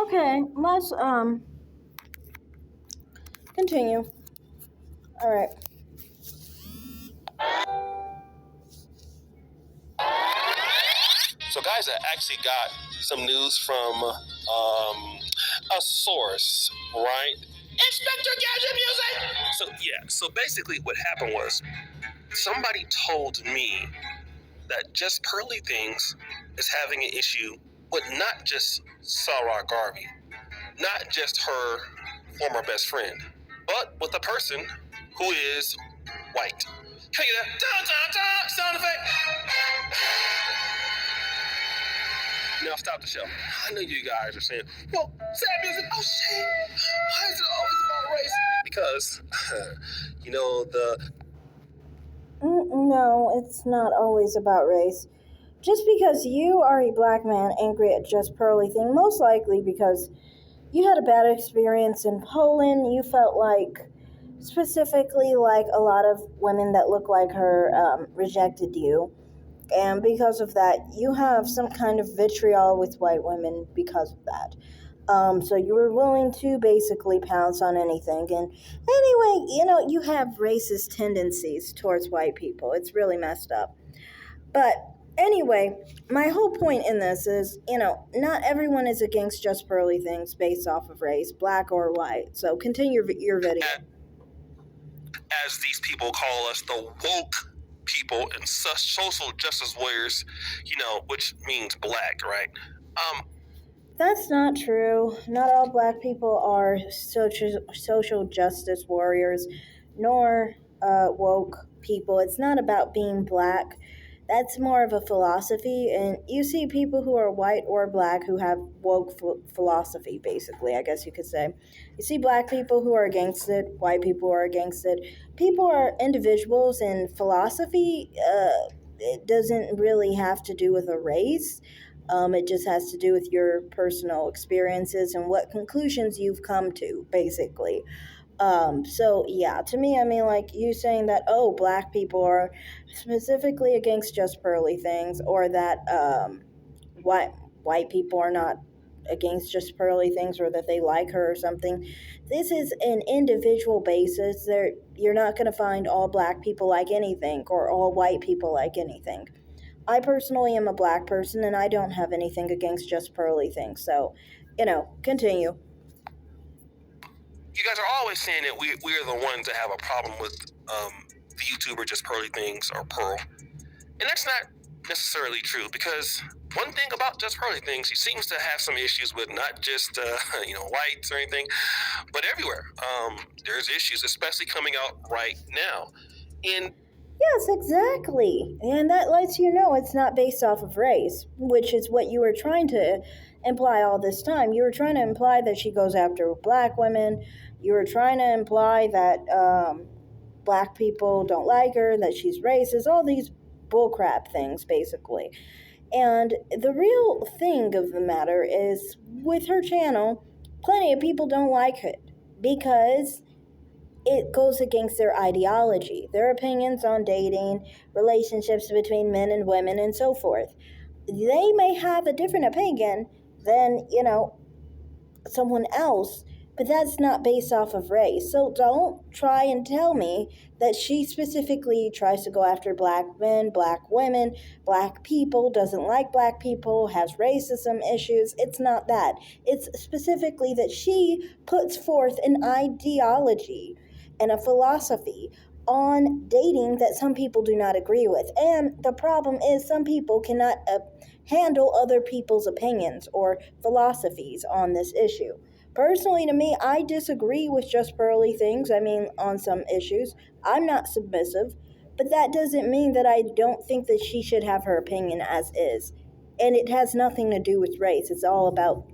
Okay, let's continue. All right. So, guys, I actually got some news from a source, right? Inspector Gadget Music! So basically, what happened was somebody told me that Just Pearly Things is having an issue with not just Sarah Garvey, not just her former best friend, but with a person who is white. Can you get that? Sound effect? Now stop the show. I know you guys are saying, well, sad music, oh shit, why is it always about race? Because, the No, it's not always about race. Just because you are a black man angry at Just Pearly thing, most likely because you had a bad experience in Poland, you felt like, specifically, like a lot of women that look like her rejected you. And because of that, you have some kind of vitriol with white women because of that. So you were willing to basically pounce on anything. And anyway, you have racist tendencies towards white people. It's really messed up. But anyway, my whole point in this is, not everyone is against Just Pearly things based off of race, black or white. So continue your video. as these people call us, the woke people and social justice warriors, which means black, right? That's not true. Not all black people are social justice warriors, nor woke people. It's not about being black. That's more of a philosophy. And you see people who are white or black who have woke philosophy, basically, I guess you could say. You see black people who are against it, white people who are against it. People are individuals, and philosophy, it doesn't really have to do with a race. It just has to do with your personal experiences and what conclusions you've come to, basically. So yeah, to me, I mean, like you saying that, oh, black people are specifically against Just Pearly things, or that white people are not against Just Pearly things, or that they like her or something. This is an individual basis. You're not going to find all black people like anything, or all white people like anything. I personally am a black person, and I don't have anything against Just Pearly things. So, continue. You guys are always saying that we're the ones that have a problem with the YouTuber Just Pearly Things or Pearl. And that's not necessarily true, because one thing about Just Pearly Things, he seems to have some issues with not just whites or anything, but everywhere. There's issues, especially coming out right now. And Yes, exactly. And that lets you know it's not based off of race, which is what you were trying to imply all this time. You were trying to imply that she goes after black women. You were trying to imply that black people don't like her, that she's racist, all these bullcrap things, basically. And the real thing of the matter is, with her channel, plenty of people don't like it because it goes against their ideology, their opinions on dating, relationships between men and women, and so forth. They may have a different opinion than, someone else, but that's not based off of race. So don't try and tell me that she specifically tries to go after black men, black women, black people, doesn't like black people, has racism issues. It's not that. It's specifically that she puts forth an ideology and a philosophy on dating that some people do not agree with. And the problem is, some people cannot handle other people's opinions or philosophies on this issue. Personally, to me, I disagree with Just Pearly things. I mean, on some issues, I'm not submissive, but that doesn't mean that I don't think that she should have her opinion as is. And it has nothing to do with race. It's all about,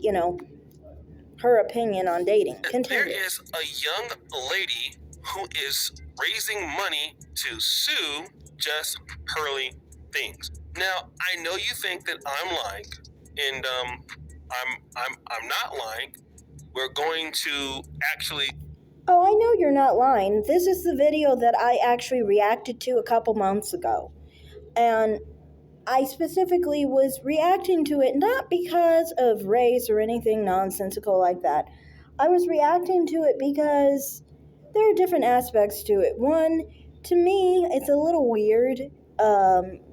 her opinion on dating. Continue. There is a young lady who is raising money to sue Just Pearly Things. Now, I know you think that I'm lying, and I'm not lying. We're going to actually. Oh, I know you're not lying. This is the video that I actually reacted to a couple months ago. And I specifically was reacting to it not because of race or anything nonsensical like that. I was reacting to it because there are different aspects to it. One, to me, it's a little weird.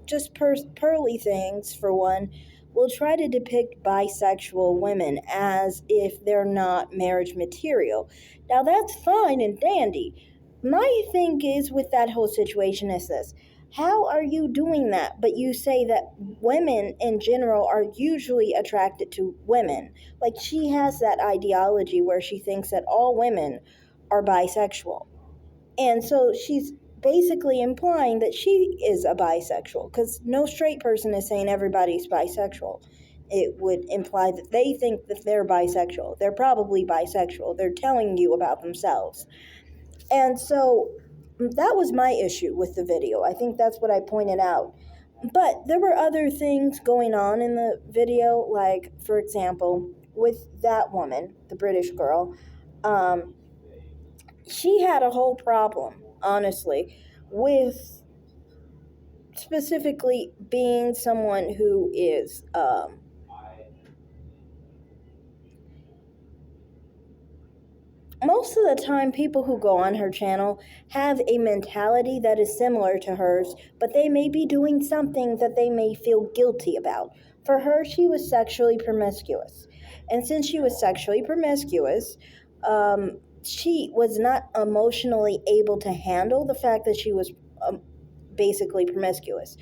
Just pearly things, for one, will try to depict bisexual women as if they're not marriage material. Now, that's fine and dandy. My thing is with that whole situation is this: how are you doing that? But you say that women in general are usually attracted to women. Like, she has that ideology where she thinks that all women are bisexual. And so she's basically implying that she is a bisexual, because no straight person is saying everybody's bisexual. It would imply that they think that they're bisexual. They're probably bisexual. They're telling you about themselves. And so that was my issue with the video. I think that's what I pointed out. But there were other things going on in the video, like, for example, with that woman, the British girl, she had a whole problem, honestly, with specifically being someone who is most of the time, people who go on her channel have a mentality that is similar to hers, but they may be doing something that they may feel guilty about. For her, she was sexually promiscuous. And since she was sexually promiscuous, she was not emotionally able to handle the fact that she was basically promiscuous.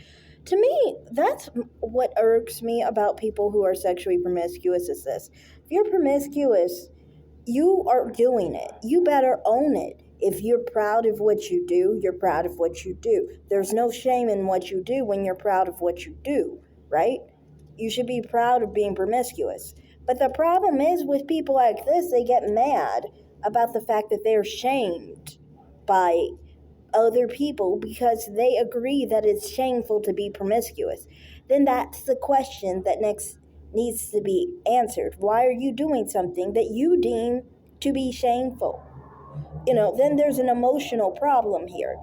To me, that's what irks me about people who are sexually promiscuous is this: if you're promiscuous, you are doing it. You better own it. If you're proud of what you do, you're proud of what you do. There's no shame in what you do when you're proud of what you do, right? You should be proud of being promiscuous. But the problem is with people like this, they get mad about the fact that they're shamed by other people because they agree that it's shameful to be promiscuous. Then that's the question that next needs to be answered. Why are you doing something that you deem to be shameful? Then there's an emotional problem here.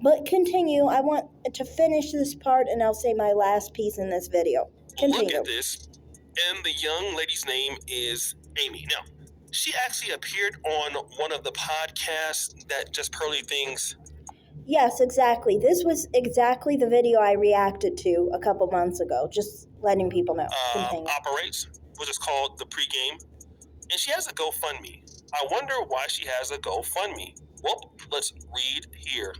But continue. I want to finish this part and I'll say my last piece in this video. Continue. Look at this. And the young lady's name is Amy. Now, she actually appeared on one of the podcasts that Just Pearly Things. Yes, exactly. This was exactly the video I reacted to a couple months ago. Just letting people know. Operates, which is called The Pregame. And she has a GoFundMe. I wonder why she has a GoFundMe. Well, let's read here.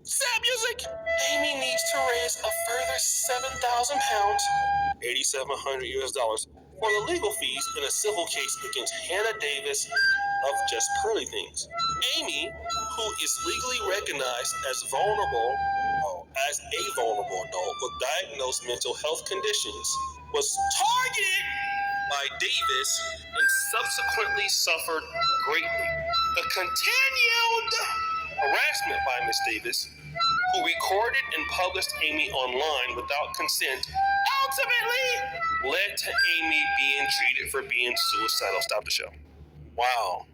Sad music! Amy needs to raise a further £7,000, $8,700 for the legal fees in a civil case against Hannah Davis of Just Pearly Things. Amy, who is legally recognized as a vulnerable adult with diagnosed mental health conditions, was targeted by Davis and subsequently suffered greatly. The continued harassment by Miss Davis, who recorded and published Amy online without consent, ultimately led to Amy being treated for being suicidal. Stop the show. Wow.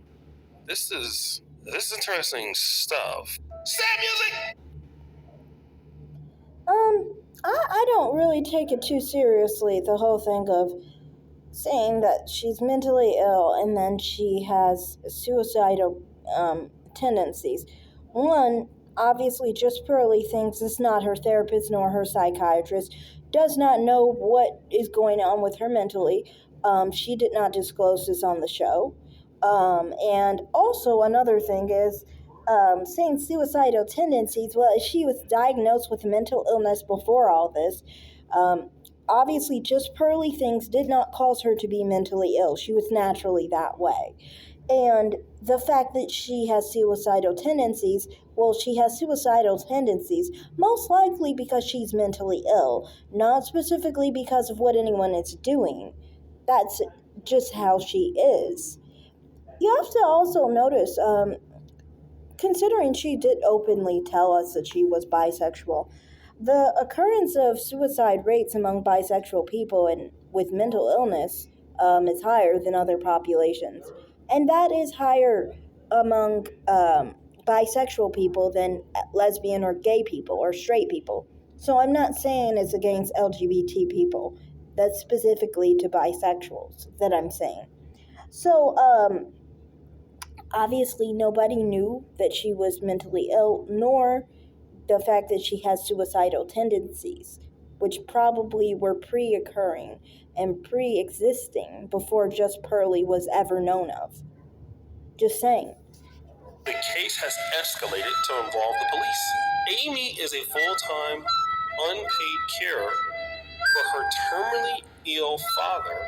This is interesting stuff. Sad music! I don't really take it too seriously, the whole thing of saying that she's mentally ill and then she has suicidal tendencies. One, obviously, Just Pearly Things is not her therapist nor her psychiatrist, does not know what is going on with her mentally. She did not disclose this on the show. And also, another thing is, saying suicidal tendencies. Well, she was diagnosed with mental illness before all this. Obviously, Just Pearly Things did not cause her to be mentally ill. She was naturally that way. And the fact that she has suicidal tendencies, well, she has suicidal tendencies most likely because she's mentally ill, not specifically because of what anyone is doing. That's just how she is. You have to also notice, considering she did openly tell us that she was bisexual, the occurrence of suicide rates among bisexual people and with mental illness is higher than other populations. And that is higher among bisexual people than lesbian or gay people or straight people. So I'm not saying it's against LGBT people. That's specifically to bisexuals that I'm saying. So, obviously nobody knew that she was mentally ill, nor the fact that she has suicidal tendencies, which probably were pre-occurring and pre-existing before Just Pearly was ever known of. Just saying. The case has escalated to involve the police. Amy is a full-time, unpaid carer for her terminally ill father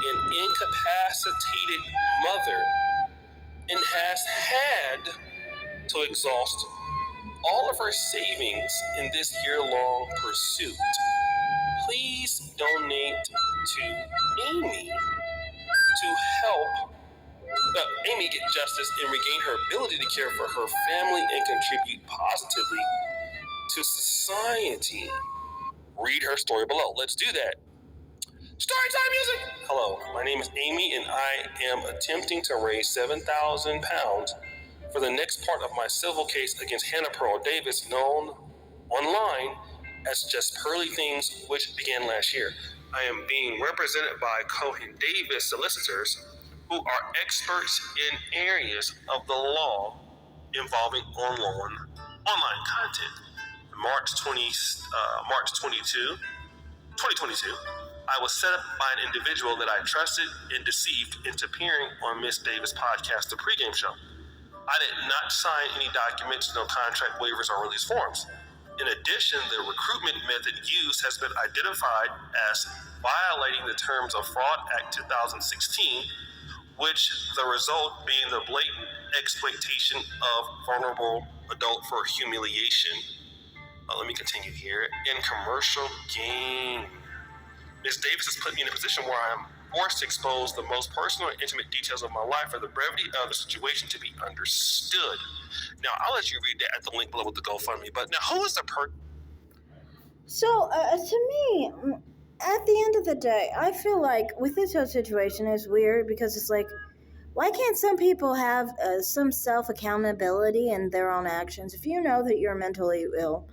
and incapacitated mother, and has had to exhaust all of her savings in this year-long pursuit. Please donate to Amy to help Amy get justice and regain her ability to care for her family and contribute positively to society. Read her story below. Let's do that. Storytime music! Hello, my name is Amy, and I am attempting to raise £7,000 for the next part of my civil case against Hannah Pearl Davis, known online as Just Pearly Things, which began last year. I am being represented by Cohen Davis solicitors, who are experts in areas of the law involving online content. March 22, 2022, I was set up by an individual that I trusted and deceived into appearing on Miss Davis' podcast, The Pregame Show. I did not sign any documents, no contract waivers or release forms. In addition, the recruitment method used has been identified as violating the terms of Fraud Act 2016, which the result being the blatant exploitation of vulnerable adult for humiliation. Let me continue here. In commercial gain. Ms. Davis has put me in a position where I am forced to expose the most personal and intimate details of my life for the brevity of the situation to be understood. Now, I'll let you read that at the link below with the GoFundMe. But now, who is the So, to me, at the end of the day, I feel like with this whole situation, it's weird because it's like, why can't some people have some self-accountability in their own actions? If you know that you're mentally ill,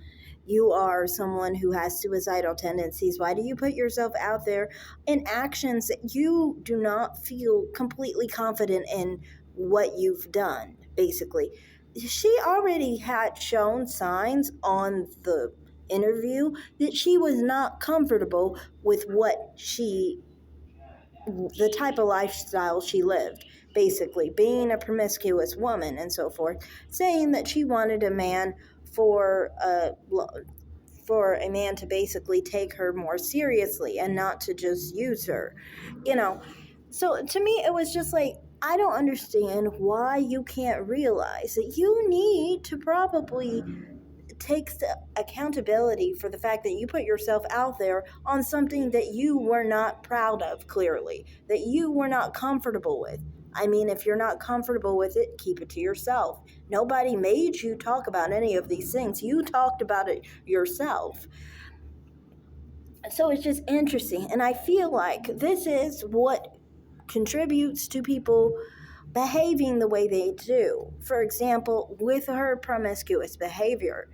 you are someone who has suicidal tendencies, why do you put yourself out there in actions that you do not feel completely confident in what you've done, basically? She already had shown signs on the interview that she was not comfortable with the type of lifestyle she lived, basically being a promiscuous woman and so forth, saying that she wanted a man for a man to basically take her more seriously and not to just use her, So to me, it was just like, I don't understand why you can't realize that you need to probably take accountability for the fact that you put yourself out there on something that you were not proud of, clearly, that you were not comfortable with. I mean, if you're not comfortable with it, keep it to yourself. Nobody made you talk about any of these things. You talked about it yourself. So it's just interesting. And I feel like this is what contributes to people behaving the way they do. For example, with her promiscuous behavior,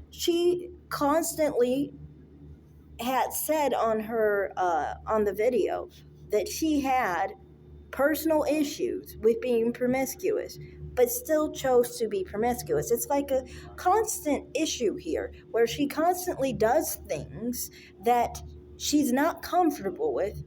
she constantly had said on her on the video that she had personal issues with being promiscuous, but still chose to be promiscuous. It's like a constant issue here where she constantly does things that she's not comfortable with.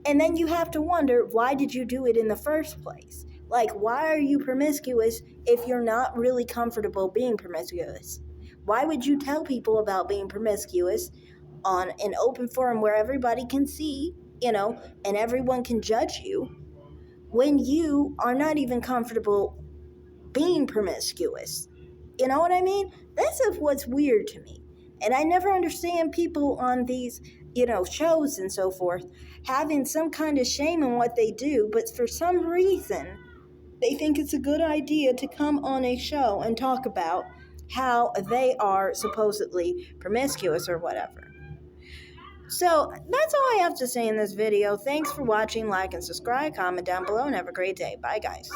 And then you have to wonder, why did you do it in the first place? Like, why are you promiscuous if you're not really comfortable being promiscuous? Why would you tell people about being promiscuous on an open forum where everybody can see, and everyone can judge you, when you are not even comfortable being promiscuous? You know what I mean? This is what's weird to me. And I never understand people on these, shows and so forth, having some kind of shame in what they do, but for some reason, they think it's a good idea to come on a show and talk about how they are supposedly promiscuous or whatever. So that's all I have to say in this video. Thanks for watching. Like and subscribe, comment down below, and have a great day. Bye, guys.